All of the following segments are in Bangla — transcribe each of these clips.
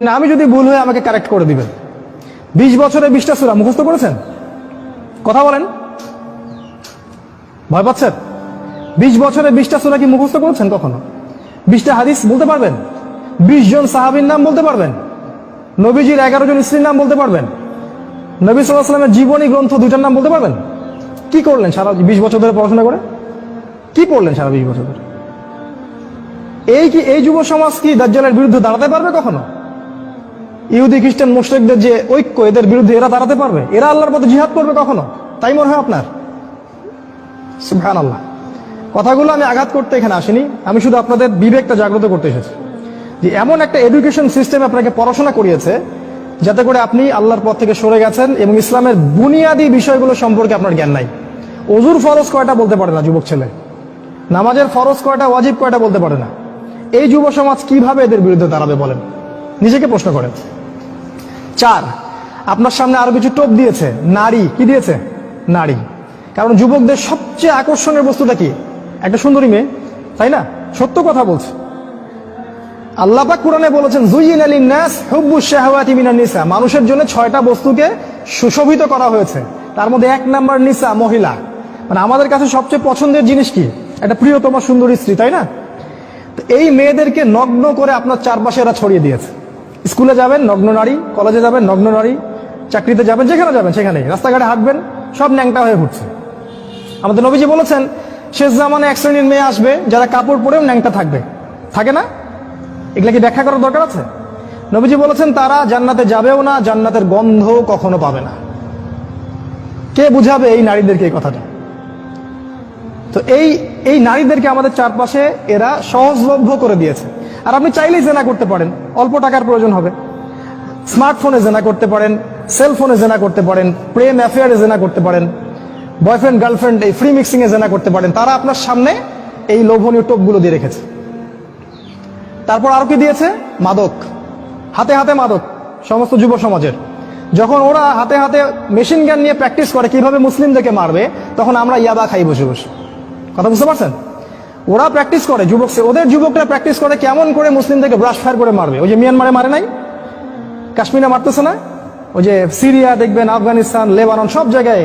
না, আমি যদি ভুল হয়ে আমাকে কারেক্ট করে দিবেন। 20 বছরে 20টা সূরা মুখস্থ করেছেন? কথা বলেন, ভয় পাচ্ছেন? 20 বছরে 20টা সূরা কি মুখস্থ করেছেন কখনো? 20টা হাদিস বলতে পারবেন? 20 জন সাহাবীর নাম বলতে পারবেন? নবীজির 11 জন স্ত্রীর নাম বলতে পারবেন? নবী সাল্লাল্লাহু আলাইহি ওয়াসাল্লামের জীবনী গ্রন্থ 2টার নাম বলতে পারবেন? কি করলেন সারা 20 বছর ধরে পড়াশোনা করে? কি পড়লেন সারা 20 বছর ধরে? এই যুব সমাজ কি দাজ্জালের বিরুদ্ধে দাঁড়াতে পারবে কখনো? ইহুদি খ্রিস্টান মুশরিকদের যে ঐক্য, এদের বিরুদ্ধে এরা দাঁড়াতে পারবে? এরা আল্লাহর পথে জিহাদ করবে কখনো? তাই মনে হয় আপনার? সুবহানাল্লাহ। কথাগুলো আমি আঘাত করতে এখানে আসিনি, আমি শুধু আপনাদের বিবেকটা জাগ্রত করতে এসেছি যে এমন একটা এডুকেশন সিস্টেম আপনাকে পড়াশোনা করিয়েছে যাতে করে আপনি আল্লাহর পথ থেকে সরে গেছেন এবং ইসলামের বুনিয়াদী বিষয়গুলো সম্পর্কে আপনার জ্ঞান নাই। ওযুর ফরজ কয়টা বলতে পারে না যুবক ছেলে, নামাজের ফরজ কয়টা, ওয়াজিব কয়টা বলতে পারে না। এই যুব সমাজ কিভাবে এদের বিরুদ্ধে দাঁড়াবে বলেন? নিজেকে প্রশ্ন করেন। 4, আপনার সামনে আরো কিছু টোপ দিয়েছে। নারী, কি দিয়েছে? নারী। কারণ যুবকদের সবচেয়ে আকর্ষণের বস্তুটা কি? একটা সুন্দরী মেয়ে, তাই না? সত্য কথা বলছে। আল্লাহ পাক কোরআনে বলেছেন, যুয়িনা লিন-নাস হুব্বুশ শাহাওয়াতি মিনান নিসা। মানুষের জন্য 6টা বস্তুকে সুশোভিত করা হয়েছে, তার মধ্যে 1 নাম্বার নিসা, মহিলা। মানে আমাদের কাছে সবচেয়ে পছন্দের জিনিস কি? একটা প্রিয়তমা সুন্দরী স্ত্রী, তাই না? তো এই মেয়েদেরকে নগ্ন করে আপনার চারপাশে এরা ছড়িয়ে দিয়েছে। স্কুলে যাবেন নগ্ন নারী, কলেজে যাবেন নগ্ন নারী, চাকরিতে যাবেন, যেখানে যাবেন সেখানেই, রাস্তাঘাটে হাঁটবেন, সব ন্যাংটা হয়ে ঘুরছে। আমাদের নবীজি বলেছেন, শেষ জামানে এক শ্রেণীর মেয়ে আসবে যারা কাপড় পরেও ন্যাংটা থাকবে। থাকে না? এগুলা কি ব্যাখ্যা করার দরকার আছে? নবীজি বলেছেন তারা জান্নাতে যাবেও না, জান্নাতের গন্ধ কখনো পাবে না। কে বুঝাবে এই নারীদেরকে এই কথাটা? তো এই নারীদেরকে আমাদের চারপাশে এরা সহজলভ্য করে দিয়েছে। আর আপনি চাইলেই জেনা করতে পারেন, অল্প টাকার প্রয়োজন হবে। স্মার্টফোনে জেনা করতে পারেন, সেলফোনে জেনা করতে পারেন, প্রেম অ্যাফেয়ারে জেনা করতে পারেন, বয়ফ্রেন্ড গার্লফ্রেন্ড এই ফ্রি মিক্সিং এ জেনা করতে পারেন। তারা আপনার সামনে এই লোভনীয় টোপগুলো দিয়ে রেখেছে। তারপর আরো কি দিয়েছে? মাদক। হাতে হাতে মাদক সমস্ত যুব সমাজের। যখন ওরা হাতে হাতে মেশিন গান নিয়ে প্র্যাকটিস করে কিভাবে মুসলিমদেরকে মারবে, তখন আমরা ইয়াবা খাই বসে বসে। কথা বুঝতে পারছেন? ওরা প্র্যাকটিস করে, ওদের যুবকরা প্র্যাকটিস করে কেমন করে মুসলিমদেরকে ব্রাশ ফায়ার করে মারবে। ওই যে মিয়ানমারে মারে নাই, কাশ্মীরে মারতেছে না, ওই যে সিরিয়া দেখবেন, আফগানিস্তান, লেবানন, সব জায়গায়।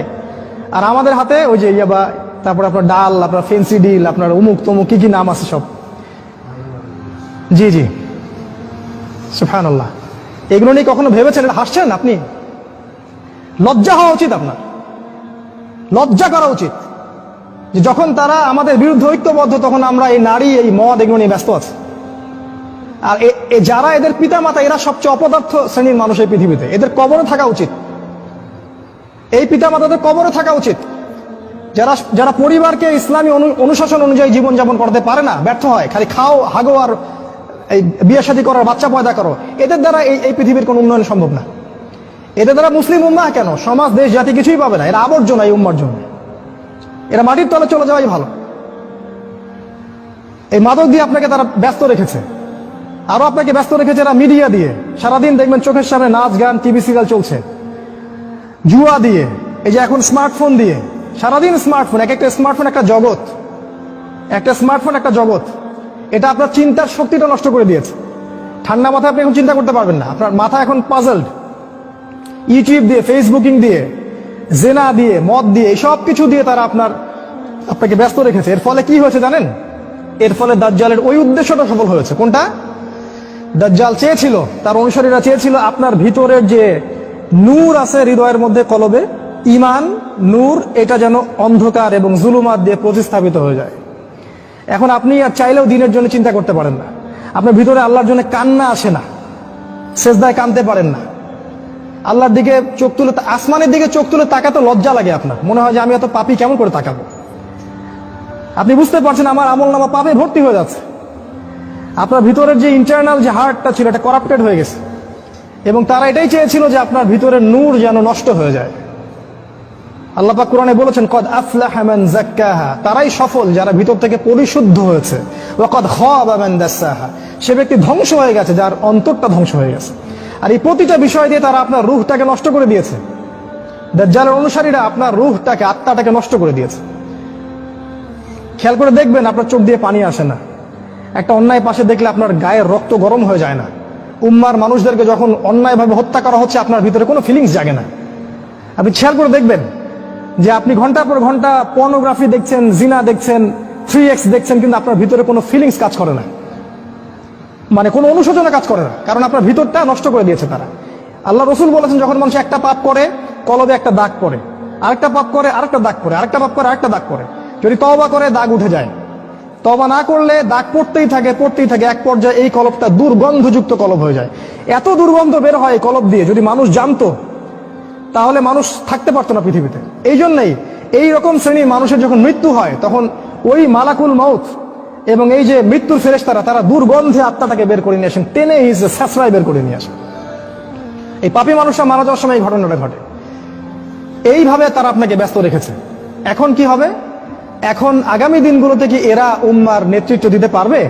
আর আমাদের হাতে ওই যে ইয়াবা, তারপর আপনার ডাল, আপনার ফেন্সি ডিল, আপনার উমুক তমুক কি কি নাম আছে সব। জি জি, সুবহানাল্লাহ। এগুলো নিয়ে কখনো ভেবেছেন? এটা হাসছেন আপনি? লজ্জা হওয়া উচিত আপনার, লজ্জা করা উচিত যে যখন তারা আমাদের বিরুদ্ধে ঐক্যবদ্ধ, তখন আমরা এই নারী, এই মদ, এগুলো নিয়ে ব্যস্ত আছি। আর যারা এদের পিতা মাতা, এরা সবচেয়ে অপদার্থ শ্রেণীর মানুষ এই পৃথিবীতে। এদের কবরে থাকা উচিত, এই পিতা মাতাদের কবরে থাকা উচিত। যারা পরিবারকে ইসলামী অনুশাসন অনুযায়ী জীবনযাপন করতে পারে না, ব্যর্থ হয়, খালি খাও, হাগো আর এই বিয়ে শাদী করার, বাচ্চা পয়দা করো, এদের দ্বারা এই পৃথিবীর কোনো উন্নয়ন সম্ভব না। এদের দ্বারা মুসলিম উম্মাহ কেন, সমাজ, দেশ, জাতি কিছুই পাবে না। এরা আবর্জনা এই উম্মার জন্য। এরা মাটির তলে চলে যাওয়াই ভালো। এই মাদক দিয়ে আপনাকে তারা ব্যস্ত রেখেছে। আরো আপনাকে ব্যস্ত রেখেছে এরা মিডিয়া দিয়ে। সারাদিন দেখবেন চোখের সামনে নাচ গান, টিভি সিরিয়াল চলছে। জুয়া দিয়ে, এই যে এখন স্মার্টফোন দিয়ে, সারাদিন স্মার্টফোন, এক একটা স্মার্টফোন একটা জগৎ, একটা স্মার্টফোন একটা জগৎ। এটা আপনার চিন্তার শক্তিটা নষ্ট করে দিয়েছে। ঠান্ডা মাথায় আপনি এখন চিন্তা করতে পারবেন না, আপনার মাথা এখন পাজলড। ইউটিউব দিয়ে, ফেসবুকিং দিয়ে, জেনা দিয়ে, মদ দিয়ে, সব কিছু দিয়ে তারা আপনাকে ব্যস্ত রেখেছে। এর ফলে কি হয়েছে জানেন? এর ফলে দাজ্জালের ওই উদ্দেশ্যটা সফল হয়েছে। কোনটা? দাজ্জাল চেয়েছিল, তার অনুসারীরা চেয়েছিল আপনার ভিতরের যে নূর আছে হৃদয়ের মধ্যে, কলবে ঈমান, নূর, এটা যেন অন্ধকার এবং জুলুমাত দিয়ে প্রতিস্থাপিত হয়ে যায়। এখন আপনি আর চাইলেও দিনের জন্য চিন্তা করতে পারেন না। আপনার ভিতরে আল্লাহর জন্য কান্না আসে না, সেজদায় কাঁদতে পারেন না, আল্লাহর দিকে চোখ তুলে, আসমানের দিকে চোখ তুলে তাকাতে লজ্জা লাগে আপনার। মনে হয় যে আমি এত পাপী, কেমন করে তাকাবো? আপনি বুঝতে পারছেন আমার আমলনামা পাপে ভর্তি হয়ে যাচ্ছে। আপনার ভিতরের যে ইন্টারনাল যে হার্টটা ছিল, এটা করাপ্টেড হয়ে গেছে। এবং তারা এটাই চেয়েছিল যে আপনার ভিতরের নূর যেন নষ্ট হয়ে যায়। আল্লাহ পাক কোরআনে বলেছেন, কদ আফলাহা মান যাক্কাহা, তারাই সফল যারা ভিতর থেকে পরিশুদ্ধ হয়েছে। ওয়া কদ খাবা মান দাসাহা, সে ব্যক্তি ধ্বংস হয়ে গেছে যার অন্তরটা ধ্বংস হয়ে গেছে। আর এই প্রতিটা বিষয় দিয়ে তারা আপনার রূহটাকে নষ্ট করে দিয়েছে। দাজ্জালের অনুসারীরা আপনার রূহটাকে, আত্মাটাকে নষ্ট করে দিয়েছে। খেয়াল করে দেখবেন আপনার চোখ দিয়ে পানি আসে না। একটা অন্যায় পাশে দেখলে আপনার গায়ের রক্ত গরম হয়ে যায় না। উম্মার মানুষদেরকে যখন অন্যায়ভাবে হত্যা করা হচ্ছে, আপনার ভিতরে কোনো ফিলিংস জাগে না। আপনি খেয়াল করে দেখবেন যে আপনি ঘন্টার পর ঘন্টা পর্নোগ্রাফি দেখছেন, জিনা দেখছেন, 3x দেখছেন, কিন্তু আপনার ভিতরে কোনো ফিলিংস কাজ করে না, মানে কোনো অনুশোচনা কাজ করে না, কারণ আপনার ভিতরটা নষ্ট করে দিয়েছে তারা। আল্লাহ রসুল বলেছেন, যখন মানুষ একটা পাপ করে কলবে একটা দাগ পড়ে, আরেকটা পাপ করে আরেকটা দাগ পড়ে, আরেকটা পাপ করে আরেকটা দাগ পড়ে। যদি তওবা করে দাগ উঠে যায়, তওবা না করলে দাগ পড়তেই থাকে পড়তেই থাকে, এক পর্যায়ে এই কলবটা দুর্গন্ধযুক্ত কলব হয়ে যায়। এত দুর্গন্ধ বের হয় কলব দিয়ে, যদি মানুষ জানতো তাহলে মানুষ থাকতে পারতো না পৃথিবীতে। এই জন্যই এই রকম শ্রেণীর মানুষের যখন মৃত্যু হয়, তখন ওই মালাকুল মাউত এবং এই যে মৃত্যুর ফেরেশতারা, তারা দুর্গন্ধে আত্মাটাকে বের করে নিয়ে আসেন, টেনে হিসে স্যাঁচড়ায় বের করে নিয়ে আসেন। এই পাপী মানুষরা মারা যাওয়ার সময় এই ঘটনাটা ঘটে। এইভাবে তারা আপনাকে ব্যস্ত রেখেছে। এখন কি হবে? এখন আগামী দিনগুলোতে কি এরা উম্মার নেতৃত্ব দিতে পারবে?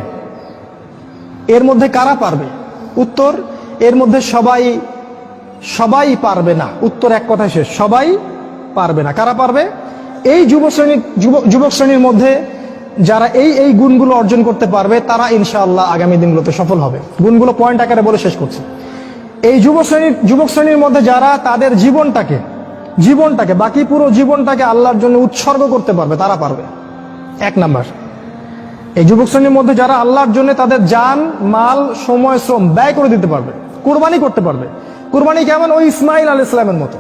এর মধ্যে কারা পারবে? উত্তর, এর মধ্যে সবাই পারবে না। উত্তর এক কথায় শেষ, সবাই পারবে না। কারা পারবে? এই যুবক শ্রেণীর মধ্যে যারা এই গুণগুলো অর্জন করতে পারবে, তারা ইনশাআল্লাহ আগামী দিনগুলোতে সফল হবে। গুণগুলো পয়েন্ট আকারে বলে শেষ করছি। এই যুবক শ্রেণীর মধ্যে যারা তাদের জীবনটাকে বাকি পুরো জীবনটাকে আল্লাহর জন্য উৎসর্গ করতে পারবে, তারা পারবে। এক নাম্বার, এই যুবক শ্রেণীর মধ্যে যারা আল্লাহর জন্য তাদের জান, মাল, সময়, শ্রম ব্যয় করে দিতে পারবে, কুরবানি করতে পারবে। কুরবানি কেমন? ওই ইসমাইল আলাইহিস সালামের মতো।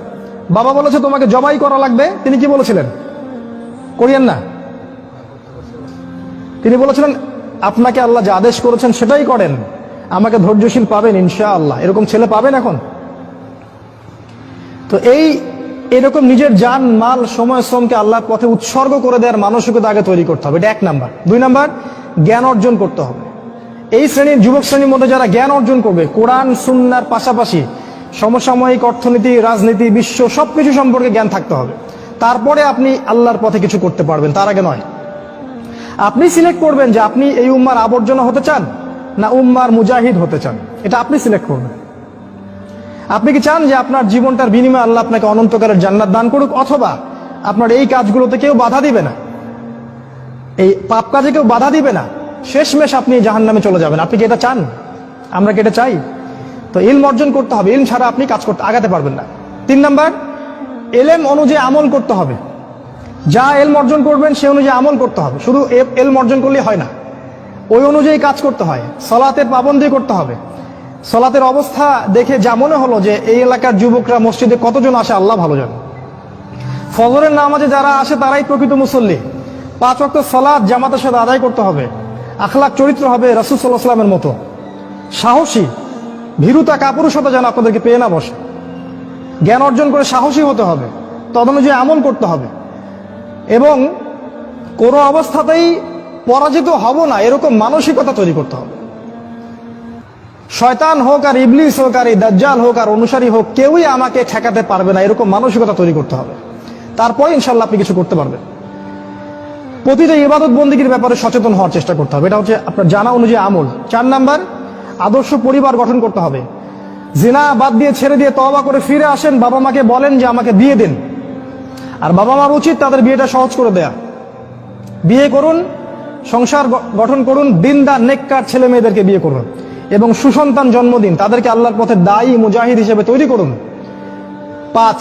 বাবা বলেছে তোমাকে জবাই করা লাগবে, তিনি কি বলেছিলেন? করিয়েন না। তিনি বলেছিলেন, আপনাকে আল্লাহ যা আদেশ করেছেন সেটাই করেন, আমাকে ধৈর্যশীল পাবেন ইনশাআল্লাহ। এরকম ছেলে পাবেন এখন? তো এরকম নিজের জান, মাল, সময়, শ্রমকে আল্লাহর পথে উৎসর্গ করে দেওয়ার মানসিকতা আগে তৈরি করতে হবে। এটা এক নাম্বার। দুই নাম্বার, জ্ঞান অর্জন করতে হবে। এই যুবক শ্রেণীর মধ্যে যারা জ্ঞান অর্জন করবে, কোরআন সুন্নাহর পাশাপাশি সমসাময়িক অর্থনীতি, রাজনীতি, বিশ্ব সবকিছু সম্পর্কে জ্ঞান থাকতে হবে। তারপরে আপনি আল্লাহর পথে কিছু করতে পারবেন, তার আগে নয়। আপনি সিলেক্ট করবেন যে আপনি এই উম্মার আবর্জনা হতে চান না উম্মার মুজাহিদ হতে চান, এটা আপনি সিলেক্ট করবেন। আপনি কি চান যে আপনার জীবনটার বিনিময়ে আল্লাহ আপনাকে অনন্তকালের জান্নাত দান করুক, অথবা আপনার এই কাজগুলোতে কেউ বাধা দিবে না, এই পাপ কাজে কেউ বাধা দিবে না, শেষমেশ আপনি জাহান্নামে চলে যাবেন? আপনি কি এটা চান? আমরা কি এটা চাই? তো ইলম অর্জন করতে হবে, ইলম ছাড়া আপনি কাজ করতে আগাতে পারবেন না। তিন নাম্বার, এলেম অনুযায়ী আমল করতে হবে। যা এলম অর্জন করবেন সে অনুযায়ী আমল করতে হবে। শুধু এলম অর্জন করলে হয় না, ওই অনুযায়ী কাজ করতে হয়। সালাতের পাবন্দি করতে হবে। সালাতের অবস্থা দেখে যা মনে হলো যে এই এলাকার যুবকরা মসজিদে কতজন আসে আল্লাহ ভালো জানে। ফজরের নামাজে যারা আসে তারাই প্রকৃত মুসল্লি। 5 ওয়াক্ত সালাত জামাতের সাথে আদায় করতে হবে। আখলাক চরিত্র হবে রাসূল সাল্লাল্লাহু আলাইহি ওয়াসাল্লামের মতো। সাহসী, ভীরুতা, কাপুরুষতা যেন আপনাদেরকে পেয়ে না বসে। জ্ঞান অর্জন করে সাহসী হতে হবে, তদনুযায়ী আমল করতে হবে, এবং কোনো অবস্থাতেই পরাজিত হব না এরকম মানসিকতা তৈরি করতে হবে। শয়তান হোক আর ইবলিস হোক আর এই দাজ্জাল হোক আর অনুসারী হোক, কেউই আমাকে ঠেকাতে পারবে না এরকম মানসিকতা তৈরি করতে হবে। তারপরে ইনশাআল্লাহ আপনি কিছু করতে পারবেন। প্রতিটা ইবাদত বন্দেগীর ব্যাপারে সচেতন হওয়ার চেষ্টা করতে হবে, এটা হচ্ছে আপনার জানা অনুযায়ী আমল। 4 নাম্বার, আদর্শ পরিবার গঠন করতে হবে। জিনা বাদ দিয়ে ছেড়ে দিয়ে তওবা করে ফিরে আসেন, বাবা মাকে বলেন যে আমাকে বিয়ে দিন। আর বাবা মার উচিত তাদের বিয়েটা সহজ করে দেয়া। বিয়ে করুন, সংসার গঠন করুন, দিনদার নেককার ছেলে মেয়েদেরকে বিয়ে করুন এবং সুসন্তান জন্ম দিন, তাদেরকে আল্লাহর পথে দায়ী মুজাহিদ হিসেবে তৈরি করুন। 5,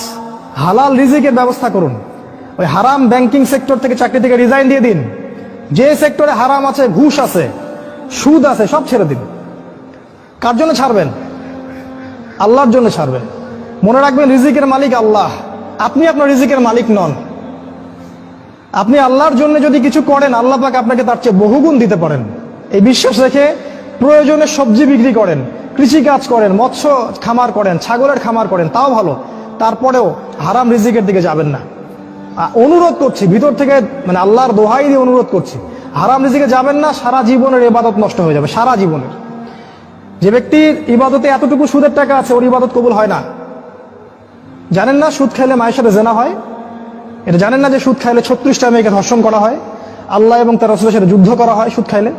হালাল রিজিকের ব্যবস্থা করুন। ওই হারাম ব্যাংকিং সেক্টর থেকে, চাকরি থেকে রিজাইন দিয়ে দিন। যে সেক্টরে হারাম আছে, ঘুষ আছে, সুদ আছে, সব ছেড়ে দিন। কার জন্য ছাড়বেন? আল্লাহর জন্য ছাড়বেন। মনে রাখবেন, রিজিকের মালিক আল্লাহ, আপনি আপনার রিজিকের মালিক নন। আপনি আল্লাহর জন্য যদি কিছু করেন, আল্লাহ পাক আপনাকে তার চেয়ে বহুগুণ দিতে পারেন। এই বিশ্বাস রেখে প্রয়োজনে সবজি বিক্রি করেন, কৃষি কাজ করেন, মৎস্য খামার করেন, ছাগলের খামার করেন, তাও ভালো। তারপরেও হারাম রিজিকের দিকে যাবেন না। অনুরোধ করছি ভিতর থেকে, মানে আল্লাহর দোহাই দিয়ে অনুরোধ করছি, হারাম রিজিকে যাবেন না। সারা জীবনের ইবাদত নষ্ট হয়ে যাবে, সারা জীবনের। যে ব্যক্তির ইবাদতে এতটুকু সুদের টাকা আছে, ওর ইবাদত কবুল হয় না। জানেন না সুদ খাইলে মায়ের সাথে জেনা হয়? এটা জানেন না যে সুদ খাইলে 36টা মেয়েকে ধর্ষণ করা হয়, আল্লাহ এবং তার রাসূলের সাথে যুদ্ধ করা হয় সুদ খাইলে?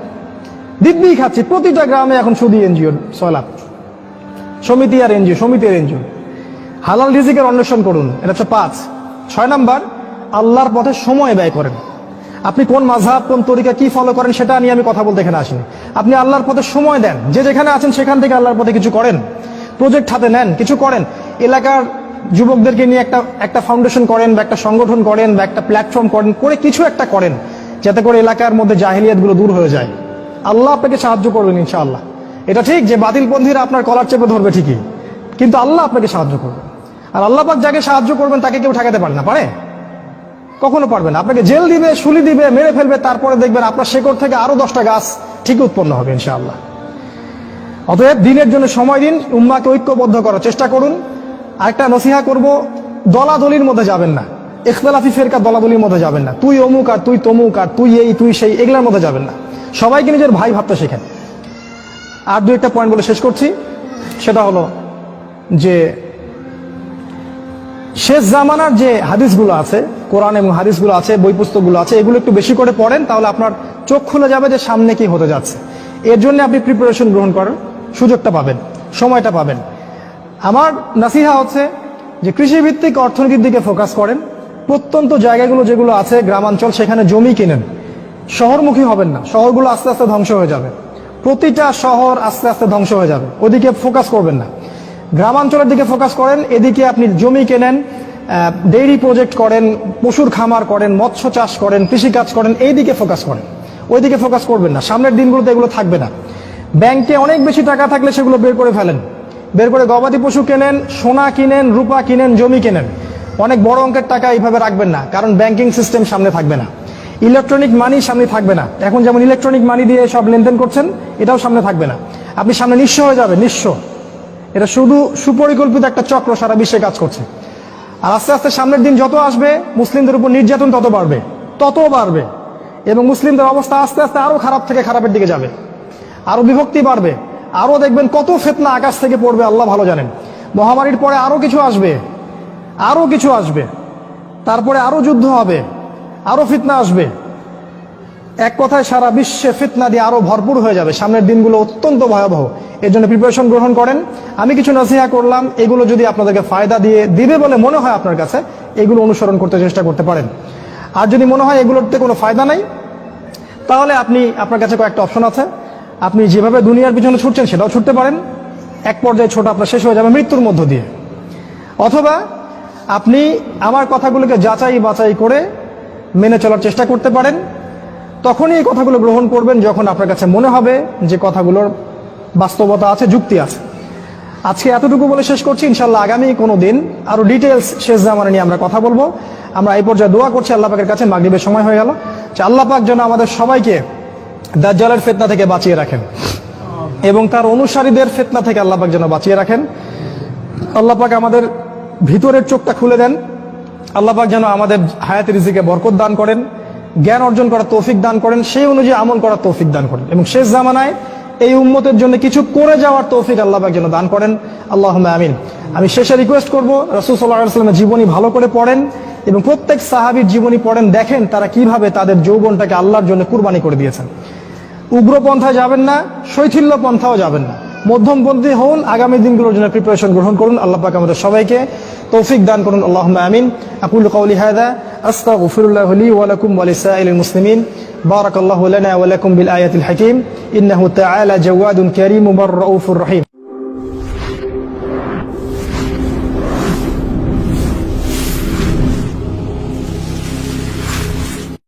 দিব্যি খাচ্ছি, প্রতিটা গ্রামে এখন সুদী এনজিও 6 লাখ, সমিতি আর এনজিও। হালাল রিজিকের অন্বেষণ করুন, এটা হচ্ছে 5। 6 নাম্বার, আল্লাহর পথে সময় ব্যয় করেন। আপনি কোন মাযহাব, কোন তরিকা কি ফলো করেন সেটা নিয়ে আমি কথা বলতে এখানে আসিনি। আপনি আল্লাহর পথে সময় দেন, যে যেখানে আছেন সেখান থেকে আল্লাহর পথে কিছু করেন, প্রজেক্ট হাতে নেন, কিছু করেন। এলাকার যুবকদেরকে নিয়ে একটা ফাউন্ডেশন করেন, বা একটা সংগঠন করেন, বা একটা প্ল্যাটফর্ম করেন, করে কিছু একটা করেন, যাতে করে এলাকার মধ্যে জাহিলিয়াতগুলো দূর হয়ে যায়। আল্লাহ আপনাকে সাহায্য করবেন ইনশাআল্লাহ। এটা ঠিক যে বাতিলপন্থীরা আপনার কলার চেপে ধরবে ঠিকই, কিন্তু আল্লাহ আপনাকে সাহায্য করবেন। আর আল্লাহ পাক যাকে সাহায্য করবেন তাকে কেউ ঠেকাতে পারে না, পারে? কখনো পারবে না। আপনাকে জেল দিবে, শুলি দিবে, মেরে ফেলবে, তারপরে দেখবেন আপনার শেকড় থেকে আরো 10টা গাছ ঠিক উৎপন্ন হবে ইনশাআল্লাহ। অতএব দিনের জন্য সময় দিন, উম্মাহকে ঐক্যবদ্ধ করার চেষ্টা করুন। আরেকটা নসিহা করব, দলাদলির মধ্যে যাবেন না, ইখতিলাফি ফিরকা দলাদলির মধ্যে যাবেন না। তুই অমুক আর তুই তমুক আর তুই এই তুই সেই, এগুলোর মধ্যে যাবেন না। সবাইকে নিজের ভাই ভাবতে শেখেন। আর দুই একটা পয়েন্ট বলে শেষ করছি, সেটা হলো যে শেষ জামানার যে হাদিসগুলো আছে, কোরআন এবং হাদিসগুলো আছে, বই পুস্তকগুলো আছে, এগুলো একটু বেশি করে পড়েন, তাহলে আপনার চোখ খুলে যাবে যে সামনে কি হতে যাচ্ছে। এর জন্য আপনি প্রিপারেশন গ্রহণ করার সুযোগটা পাবেন, সময়টা পাবেন। আমার নাসিহা হচ্ছে যে কৃষিভিত্তিক অর্থনীতির দিকে ফোকাস করেন। প্রত্যন্ত জায়গাগুলো যেগুলো আছে গ্রামাঞ্চল, সেখানে জমি কিনেন। শহরমুখী হবেন না, শহরগুলো আস্তে আস্তে ধ্বংস হয়ে যাবে। প্রতিটা শহর আস্তে আস্তে ধ্বংস হয়ে যাবে, ওদিকে ফোকাস করবেন না। গ্রামাঞ্চলের দিকে ফোকাস করেন, এদিকে আপনি জমি কেনেন, ডেইরি প্রজেক্ট করেন, পশুর খামার করেন, মৎস্য চাষ করেন, কৃষিকাজ করেন, এই দিকে ফোকাস করেন। ওইদিকে ফোকাস করবেন না, সামনের দিনগুলোতে এগুলো থাকবে না। ব্যাংকে অনেক বেশি টাকা থাকলে সেগুলো বের করে ফেলেন, বের করে গবাদি পশু কেনেন, সোনা কিনেন, রূপা কিনেন, জমি কেনেন। অনেক বড় অঙ্কের টাকা এইভাবে রাখবেন না, কারণ ব্যাংকিং সিস্টেম সামনে থাকবে না, ইলেকট্রনিক মানি সামনে থাকবে না। এখন যেমন ইলেকট্রনিক মানি দিয়ে সব লেনদেন করছেন, এটাও সামনে থাকবে না। আপনি সামনে নিঃস্ব হয়ে যাবে, নিঃস্ব। এটা শুধু সুপরিকল্পিত একটা চক্র সারা বিশ্বে কাজ করছে। আর আস্তে আস্তে সামনের দিন যত আসবে, মুসলিমদের উপর নির্যাতন তত বাড়বে, এবং মুসলিমদের অবস্থা আস্তে আস্তে আরো খারাপ থেকে খারাপের দিকে যাবে, আরো বিভক্তি বাড়বে, আরো দেখবেন কত ফিতনা আকাশ থেকে পড়বে আল্লাহ ভালো জানেন। মহামারীর পরে আরো কিছু আসবে, তারপরে আরো যুদ্ধ হবে, আরো ফিতনা আসবে। এক কথায় সারা বিশ্বে ফিতনা দিয়ে আরো ভরপুর হয়ে যাবে। সামনের দিনগুলো অত্যন্ত ভয়াবহ। এর জন্য প্রিপারেশন গ্রহণ করেন। আমি কিছু নসিহা করলাম, এগুলো যদি আপনাদেরকে ফায়দা দিবে বলে মনে হয় আপনার কাছে, এগুলো অনুসরণ করতে চেষ্টা করতে পারেন। আর যদি মনে হয় এগুলোতে কোনো ফায়দা নাই, তাহলে আপনার কাছে কয়েকটা অপশন আছে। আপনি যেভাবে দুনিয়ার পিছনে ছুটছেন সেটাও ছুটতে পারেন, এক পর্যায়ে ছোট আপনার শেষ হয়ে যাবে মৃত্যুর মধ্য দিয়ে। অথবা আপনি আমার কথাগুলোকে যাচাই বাছাই করে মেনে চলার চেষ্টা করতে পারেন। তখনই এই কথাগুলো গ্রহণ করবেন যখন আপনার কাছে মনে হবে যে কথাগুলোর বাস্তবতা আছে, যুক্তি আছে। আজকে এতটুকু বলে শেষ করছি। ইনশাআল্লাহ আগামী কোনো দিন আরো ডিটেলস শেষ জামানা নিয়ে আমরা কথা বলবো। আমরা এই পর্যায়ে দোয়া করছি আল্লাহ পাকের কাছে, মাগরিবের সময় হয়ে গেল, যে আল্লাহ পাক যেন আমাদের সবাইকে দাজ্জালের ফিতনা থেকে বাঁচিয়ে রাখেন, এবং তার অনুসারীদের ফিতনা থেকে আল্লাহ পাক যেন বাঁচিয়ে রাখেন। আল্লাহ পাক আমাদের ভিতরের চোখটা খুলে দেন। আল্লাহ পাক যেন আমাদের হায়াতে রিজিকে বরকত দান করেন, জ্ঞান অর্জন করার তৌফিক দান করেন, সেই অনুযায়ী আমল করার তৌফিক দান করেন, এবং শেষ জামানায় এই উম্মতের জন্য কিছু করে যাওয়ার তৌফিক আল্লাহ পাক যেন দান করেন। আল্লাহুম্মা আমিন। আমি শেষে রিকোয়েস্ট করব, রাসূল সাল্লাল্লাহু আলাইহি ওয়াসাল্লামের জীবনী ভালো করে পড়েন, এবং প্রত্যেক সাহাবীর জীবনী পড়েন, দেখেন তারা কিভাবে তাদের যৌবনটাকে আল্লাহর জন্য কুরবানি করে দিয়েছেন। উগ্র পন্থায় যাবেন না, শৈথিল্য পন্থাও যাবেন না, মধ্যমপন্থী হন। আগামী দিনগুলোর জন্য প্রিপারেশন গ্রহণ করুন। আল্লাহ পাক আমাদের সবাইকে তৌফিক দান করুন। আল্লাহুম্মা আমিন। আকুলু কওলি হাযা আস্তাগফিরুল্লাহ লি ওয়া লাকুম ওয়া লিসাইরিল মুসলিমিন। বারাকাল্লাহু লানা ওয়া লাকুম বিল আয়াতিল হাকীম। ইন্নাহু তাআলা জাওয়াদুন কারীমুর রাউফুর রহিম।